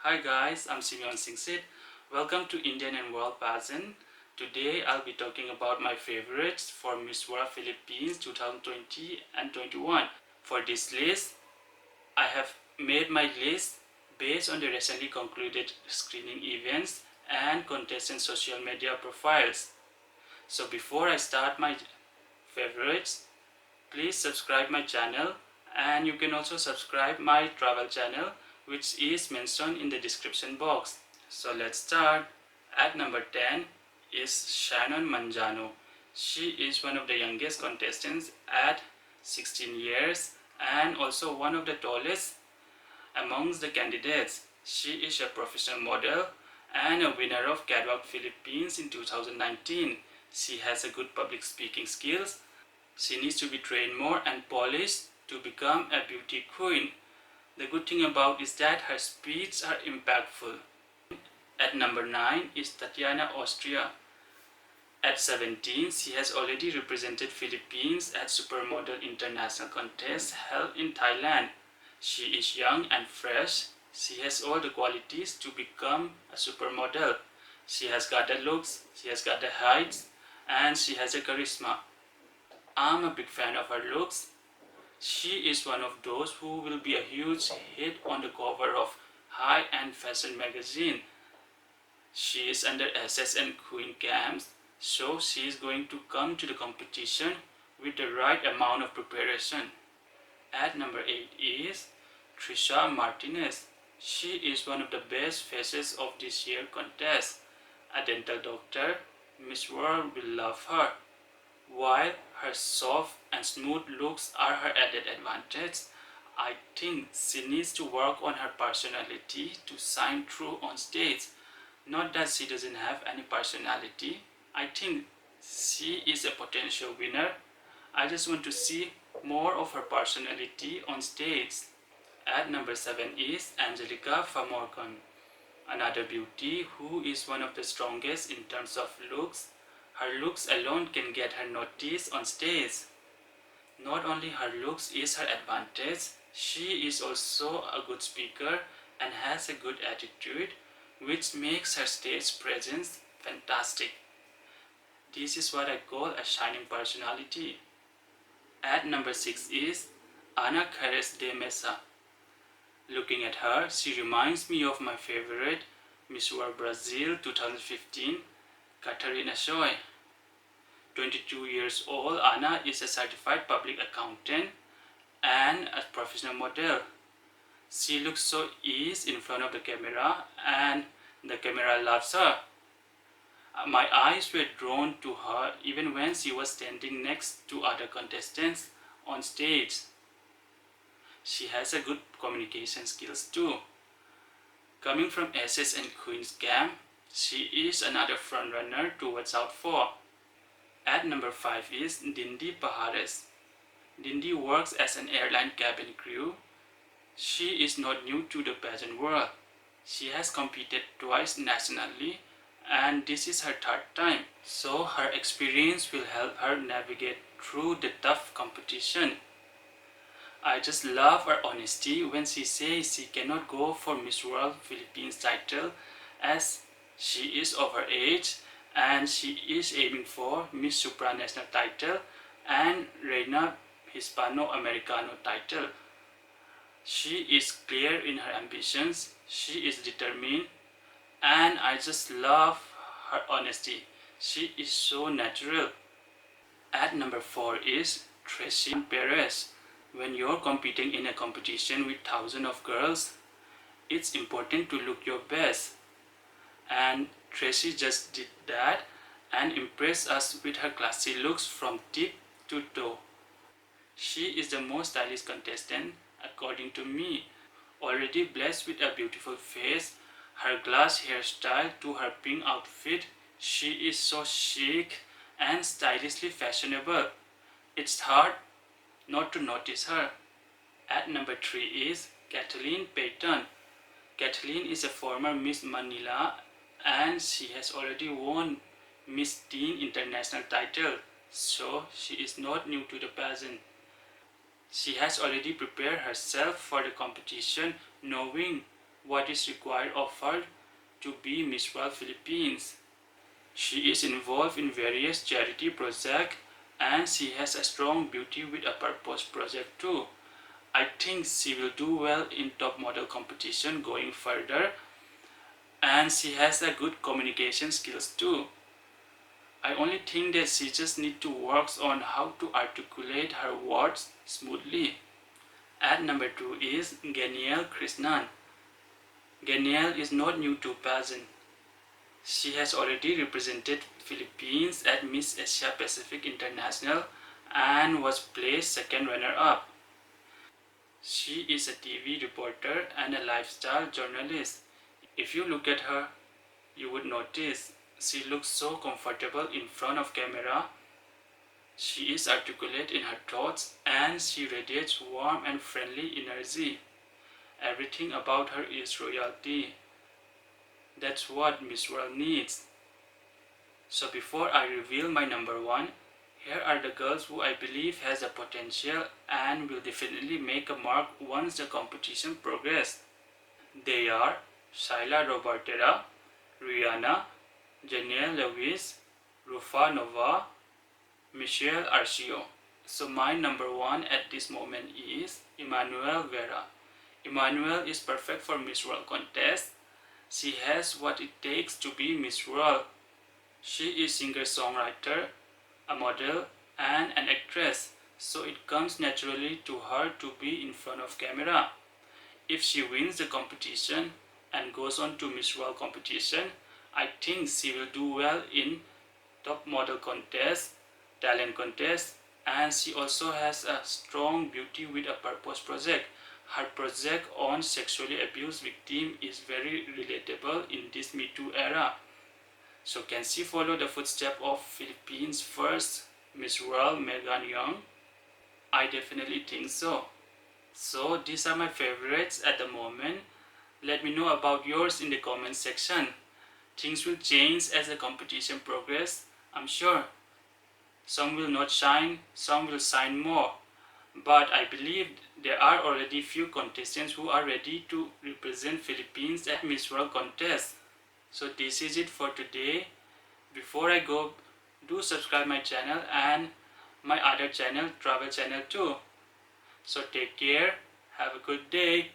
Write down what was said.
Hi guys, I'm Simeon Singsit. Welcome to Indian and World Pageant. Today I'll be talking about my favorites for Miss World Philippines 2020 and 21. For this list, I have made my list based on the recently concluded screening events and contestant social media profiles. So before I start my favorites, please subscribe my channel, and you can also subscribe my travel channel, which is mentioned in the description box. So let's start. At number 10 is Shannon Manjano. She is one of the youngest contestants at 16 years and also one of the tallest amongst the candidates. She is a professional model and a winner of Catwalk Philippines in 2019. She has a good public speaking skills. She needs to be trained more and polished to become a beauty queen. The good thing about is that her speeches are impactful. At number 9 is Tatiana Austria. At 17, she has already represented Philippines at Supermodel International Contest held in Thailand. She is young and fresh. She has all the qualities to become a supermodel. She has got the looks, she has got the height, and she has a charisma. I'm a big fan of her looks. She is one of those who will be a huge hit on the cover of high-end fashion magazine. She is under SSN Queen camps, so she is going to come to the competition with the right amount of preparation. At number 8 is Trisha Martinez. She is one of the best faces of this year's contest. A dental doctor, Miss World will love her. While her soft and smooth looks are her added advantage, I think she needs to work on her personality to shine through on stage. Not that she doesn't have any personality. I think she is a potential winner. I just want to see more of her personality on stage. At number 7 is Angelica Famorcan, another beauty who is one of the strongest in terms of looks. Her looks alone can get her noticed on stage. Not only her looks is her advantage, she is also a good speaker and has a good attitude, which makes her stage presence fantastic. This is what I call a shining personality. At number 6 is Ana Cares de Mesa. Looking at her, she reminds me of my favorite Miss World Brazil 2015, Catarina Choi. 22 years old, Ana is a certified public accountant and a professional model. She looks so easy in front of the camera and the camera loves her. My eyes were drawn to her even when she was standing next to other contestants on stage. She has a good communication skills too. Coming from SSN Queen's camp, she is another frontrunner to watch out for. At number 5 is Dindi Pajares. Dindi works as an airline cabin crew. She is not new to the pageant world. She has competed twice nationally and this is her third time. So her experience will help her navigate through the tough competition. I just love her honesty when she says she cannot go for Miss World Philippines title as she is overage and she is aiming for Miss Supranational title and Reina Hispano-Americano title. She is clear in her ambitions, she is determined, and I just love her honesty. She is so natural. At number 4 is Tracy Perez. When you're competing in a competition with thousands of girls, it's important to look your best. And Tracy just did that and impressed us with her classy looks from tip to toe. She is the most stylish contestant according to me. Already blessed with a beautiful face, her glass hairstyle to her pink outfit, she is so chic and stylishly fashionable. It's hard not to notice her. At number 3 is Kathleen Payton. Kathleen is a former Miss Manila and she has already won Miss Teen International title, so she is not new to the pageant. She has already prepared herself for the competition knowing what is required of her to be Miss World Philippines. She is involved in various charity projects and she has a strong beauty with a purpose project too. I think she will do well in top model competition going further, and she has a good communication skills too. I only think that she just need to work on how to articulate her words smoothly. At number 2 is Ganielle Krishnan. Ganielle is not new to pageant. She has already represented Philippines at Miss Asia Pacific International and was placed second runner-up. She is a TV reporter and a lifestyle journalist. If you look at her, you would notice she looks so comfortable in front of camera. She is articulate in her thoughts and she radiates warm and friendly energy. Everything about her is royalty. That's what Miss World needs. So before I reveal my number 1, here are the girls who I believe has a potential and will definitely make a mark once the competition progresses. They are Shaila Robertera, Rihanna, Janelle Lewis, Rufa Nova, Michelle Arcio. So my number 1 at this moment is Emmanuel Vera. Emmanuel is perfect for Miss World contest. She has what it takes to be Miss World. She is singer-songwriter, a model, and an actress, so it comes naturally to her to be in front of camera. If she wins the competition and goes on to Miss World competition, I think she will do well in top model contest, talent contest, and she also has a strong beauty with a purpose project. Her project on sexually abused victim is very relatable in this Me Too era. So can she follow the footsteps of Philippines' first Miss World, Megan Young? I definitely think so. So these are my favorites at the moment. Let me know about yours in the comment section. Things will change as the competition progresses, I'm sure. Some will not shine, some will shine more. But I believe there are already few contestants who are ready to represent Philippines at Miss World contest. So this is it for today. Before I go, do subscribe my channel and my other channel, travel channel too. So take care, have a good day.